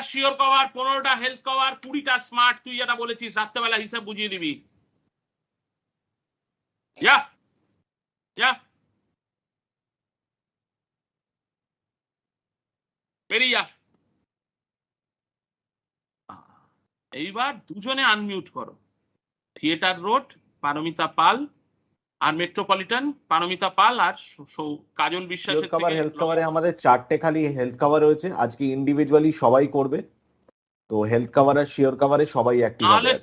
Sure cover, 15টা health cover, 20টা smart, তুই যেটা বলেছিস রাত্রেবেলা হিসাব বুঝিয়ে দিবি। যা যা বেরিয়ে যা। এইবার দুজনে আনমিউট করো। থিয়েটার রোড পারমিতা পাল, আর মেট্রোপলিটন পারমিতা পাল, আর কাজল বিশ্বাসের থেকে হেলথ কভারে আমাদের 4টে খালি হেলথ কভার রয়েছে, আজকে ইন্ডিভিজুয়ালি সবাই করবে। তো হেলথ কভার আর শিওর কভারে সবাই অ্যাক্টিভ হবে। তাহলে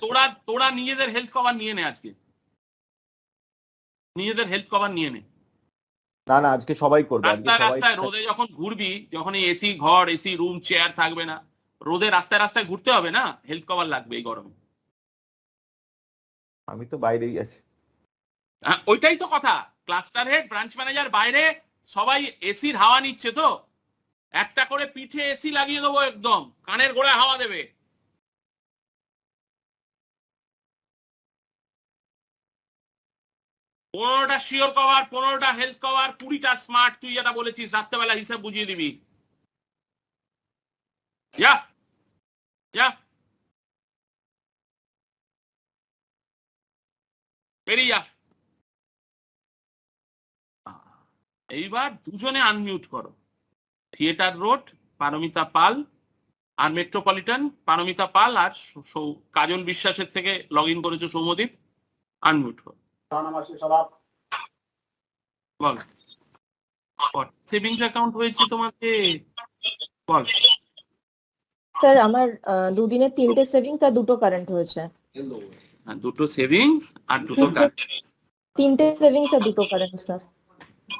তোরা নিজেদের হেলথ কভার নিয়ে নে, আজকে নিজেদের হেলথ কভার নিয়ে নে। না না, আজকে সবাই করবে। রাস্তায় রাস্তায় রোদে যখন ঘুরবি, যখন এই এসি ঘর, এসি রুম, চেয়ার থাকবে না, রোদে রাস্তায় রাস্তায় ঘুরতে হবে না, হেলথ কভার লাগবে এই গরমে। আমি তো বাইরেই আছি। হ্যাঁ, ওইটাই তো কথা। ক্লাস্টার হেড, ব্রাঞ্চ ম্যানেজার বাইরে, সবাই এসির হাওয়া নিচ্ছে। তো একটা করে পিঠে এসি লাগিয়ে দেবো, একদম কানের গোড়ায় হাওয়া দেবে। পনেরোটা শিওর কভার, 15টা হেলথ কভার, 20টা স্মার্ট, তুই যেটা বলেছিস রাত্রেবেলা হিসাব বুঝিয়ে দিবি। যা যা বেরিয়ে যা। এইবার দুজনে আনমিউট করো। থিয়েটার রোড পারমিতা পাল, আর মেট্রোপলিটন পারমিতা পাল, আর কাজল বিশ্বাসের থেকে লগ ইন করেছো সৌম্যদীপ, আনমিউট করো। বল, সেভিংস অ্যাকাউন্ট হয়েছে তোমাকে? বল। স্যার আমার দুদিনে 3টে সেভিংস আর 2টো কারেন্ট হয়েছে। দুটো সেভিংস আর দুটো কারেন্ট? 3টে সেভিংস আর 2টো কারেন্ট স্যার।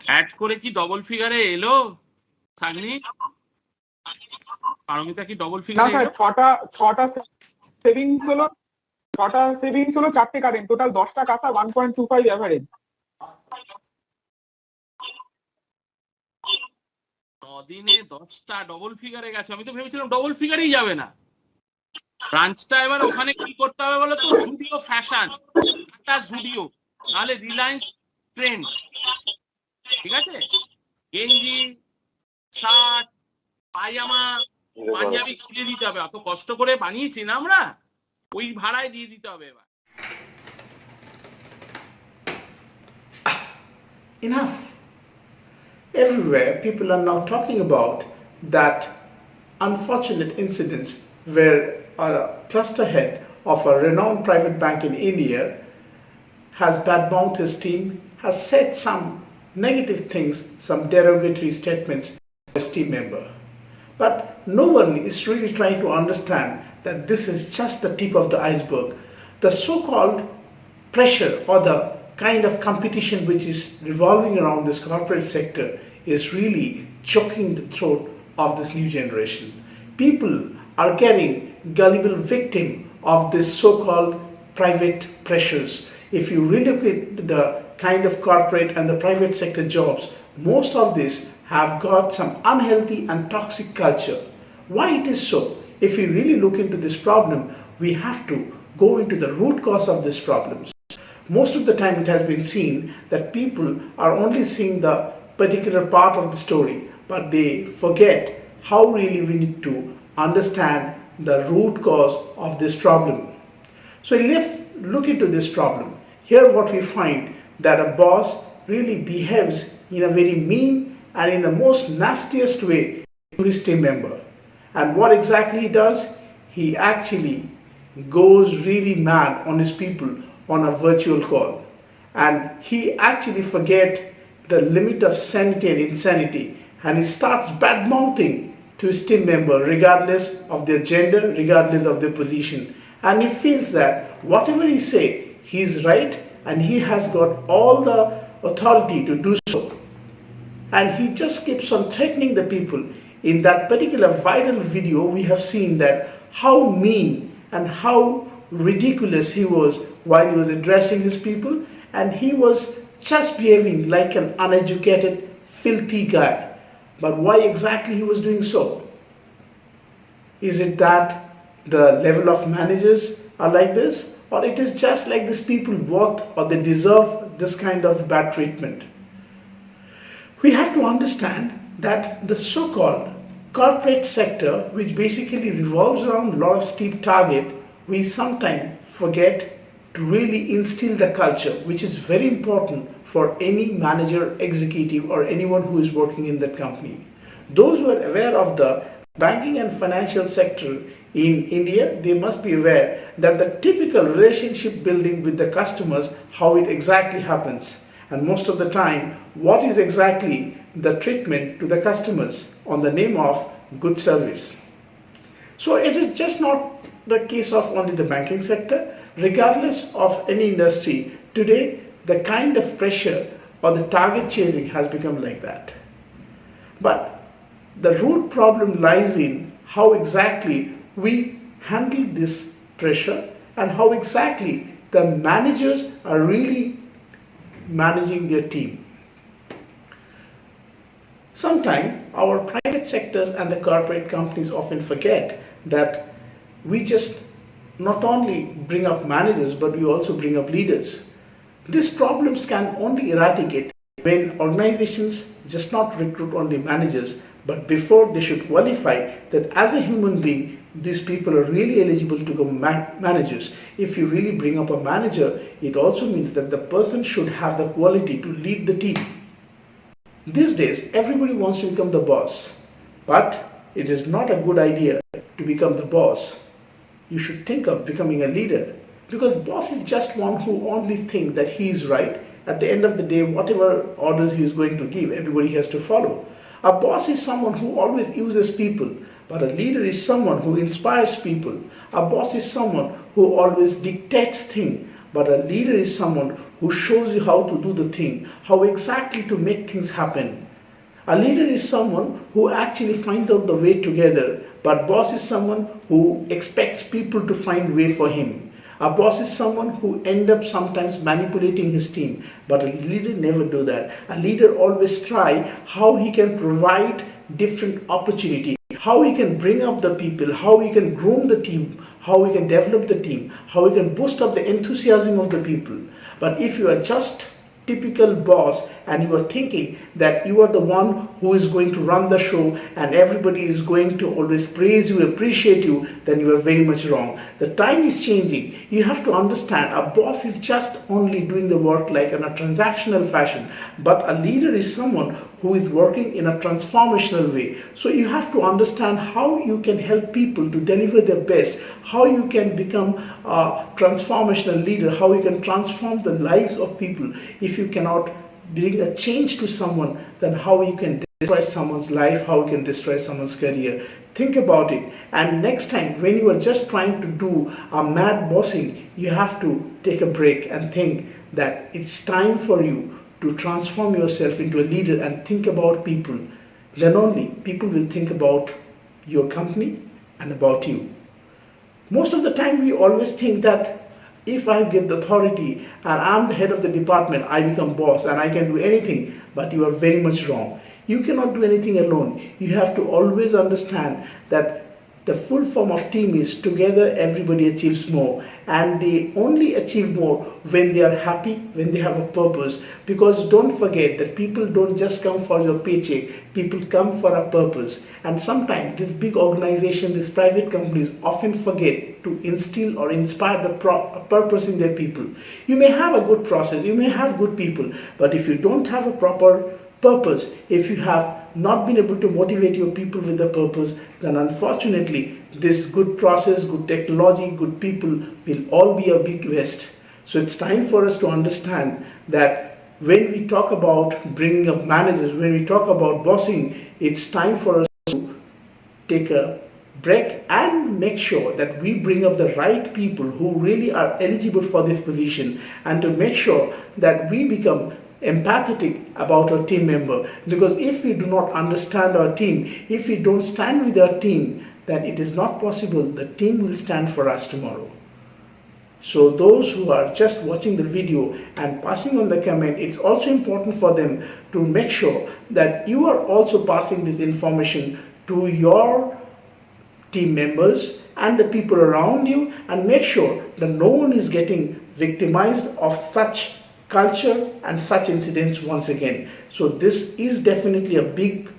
অ্যাড করে কি ডবল ফিগারে এলো থাকনি? পারমিতা কি ডবল ফিগারে? না স্যার, ছটা সেভিংস হলো, 4টে কারেন্ট, টোটাল 10টা কাঁচা, 1.25 এভারেজ। দিনে 10টা ডবল ফিগারে গেছে। আমি তো ভেবেছিলাম ডবল ফিগারেই যাবে না। ব্রাঞ্চটা এবার ওখানে কি করতে হবে বলো তো? জুডিও ফ্যাশন, একটা জুডিও, তাহলে রিলায়েন্স ট্রেন্ড, ঠিক আছে? গেঞ্জি, শার্ট, পায়জামা, পাঞ্জাবি ঝুলিয়ে দিতে হবে। অত কষ্ট করে বানিয়েছি না আমরা, ওই ভাড়ায় দিয়ে দিতে হবে এবার। Enough. Everywhere people are now talking about that unfortunate incidents where a cluster head of a renowned private bank in India has badmouthed his team, has said some negative things, some derogatory statements to his team member. But no one is really trying to understand that this is just the tip of the iceberg. The so-called pressure or the kind of competition which is revolving around this corporate sector is really choking the throat of this new generation. People are getting gullible victim of this so-called private pressures. If you really look at the kind of corporate and the private sector jobs, most of these have got some unhealthy and toxic culture. Why it is so? If we really look into this problem, we have to go into the root cause of these problems. Most of the time it has been seen that people are only seeing the particular part of the story, but they forget how really we need to understand the root cause of this problem. So let's look into this problem. Here what we find, that a boss really behaves in a very mean and in the most nastiest way to his team member. And what exactly he does? He actually goes really mad on his people on a virtual call, and he actually forget the limit of sanity and insanity, and he starts bad mouthing to his team member regardless of their gender, regardless of their position, and he feels that whatever he say, he is right and he has got all the authority to do so, and he just keeps on threatening the people. In that particular viral video we have seen that how mean and how ridiculous he was while he was addressing his people, and he was just behaving like an uneducated, filthy guy. But why exactly he was doing so? Is it that the level of managers are like this, or it is just like these people worth or they deserve this kind of bad treatment? We have to understand that the so-called corporate sector, which basically revolves around a lot of steep target, we sometimes forget to really instill the culture, which is very important for any manager, executive, or anyone who is working in that company. Those who are aware of the banking and financial sector in India, they must be aware that the typical relationship building with the customers, how it exactly happens. And most of the time, what is exactly the treatment to the customers on the name of good service. So it is just not the case of only the banking sector. Regardless of any industry, today the kind of pressure or the target chasing has become like that. But the root problem lies in how exactly we handle this pressure and how exactly the managers are really managing their team. Sometimes our private sectors and the corporate companies often forget that we just not only bring up managers, but we also bring up leaders. These problems can only eradicate when organizations just not recruit only managers, but before they should qualify that as a human being, these people are really eligible to become managers. If you really bring up a manager, it also means that the person should have the quality to lead the team. These days, everybody wants to become the boss, but it is not a good idea to become the boss. You should think of becoming a leader, because boss is just one who only thinks that he is right. At the end of the day, whatever orders he is going to give, everybody has to follow. A boss is someone who always uses people, but a leader is someone who inspires people. A boss is someone who always dictates things, but a leader is someone who shows you how to do the thing, how exactly to make things happen. A leader is someone who actually finds out the way together, but boss is someone who expects people to find way for him. A boss is someone who ends up sometimes manipulating his team, but a leader never do that. A leader always try how he can provide different opportunity, how he can bring up the people, how he can groom the team, how we can develop the team, how we can boost up the enthusiasm of the people. But if you are just typical boss and you are thinking that you are the one who is going to run the show and everybody is going to always praise you, appreciate you, then you are very much wrong. The time is changing. You have to understand a boss is just only doing the work like in a transactional fashion, but a leader is someone who is working in a transformational way. So you have to understand how you can help people to deliver their best, how you can become a transformational leader, how you can transform the lives of people. If you cannot bring a change to someone, then how you can destroy someone's life, how you can destroy someone's career. Think about it. And next time when you are just trying to do a mad bossing, you have to take a break and think that it's time for you to transform yourself into a leader and think about people. Then only people will think about your company and about you. Most of the time we always think that if I get the authority and I'm the head of the department, I become boss and I can do anything, but you are very much wrong. You cannot do anything alone. You have to always understand that the full form of team is together everybody achieves more, and they only achieve more when they are happy, when they have a purpose. Because don't forget that people don't just come for your paycheck, people come for a purpose. And sometimes this big organization, these private companies often forget to instill or inspire the purpose in their people. You may have a good process, you may have good people, but if you don't have a proper purpose, if you have not been able to motivate your people with the purpose, then unfortunately this good process, good technology, good people will all be a big waste. So it's time for us to understand that when we talk about bringing up managers, when we talk about bossing, it's time for us to take a break and make sure that we bring up the right people who really are eligible for this position, and to make sure that we become empathetic about our team member. Because if we do not understand our team, if we don't stand with our team, then it is not possible the team will stand for us tomorrow. So those who are just watching the video and passing on the comment, it's also important for them to make sure that you are also passing this information to your team members and the people around you, and make sure that no one is getting victimized of such culture and such incidents once again. So this is definitely a big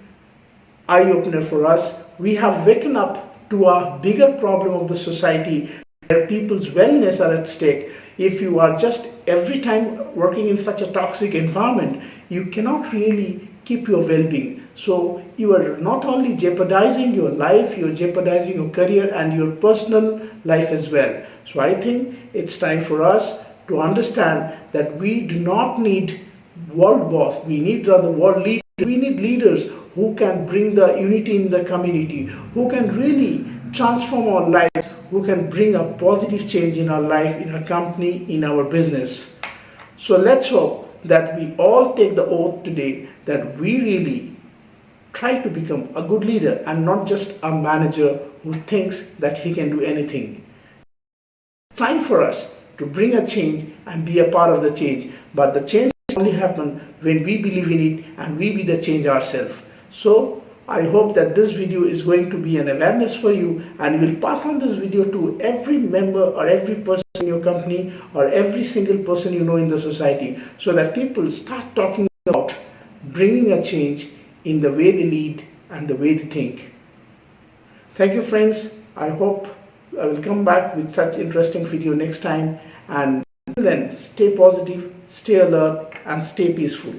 eye-opener for us. We have waken up to a bigger problem of the society where people's wellness are at stake. If you are just every time working in such a toxic environment, you cannot really keep your well-being. So you are not only jeopardizing your life, you're jeopardizing your career and your personal life as well. So I think it's time for us to understand that we do not need world boss, we need rather world leaders. We need leaders who can bring the unity in the community, who can really transform our lives, who can bring a positive change in our life, in our company, in our business. So let's hope that we all take the oath today that we really try to become a good leader and not just a manager who thinks that he can do anything. Time for us to bring a change and be a part of the change, but the change only happen when we believe in it and we be the change ourselves. So I hope that this video is going to be an awareness for you, and you will pass on this video to every member or every person in your company or every single person you know in the society, so that people start talking about bringing a change in the way they lead and the way they think. Thank you, friends. I hope I will come back with such interesting video next time, and until then, stay positive, stay alert and stay peaceful.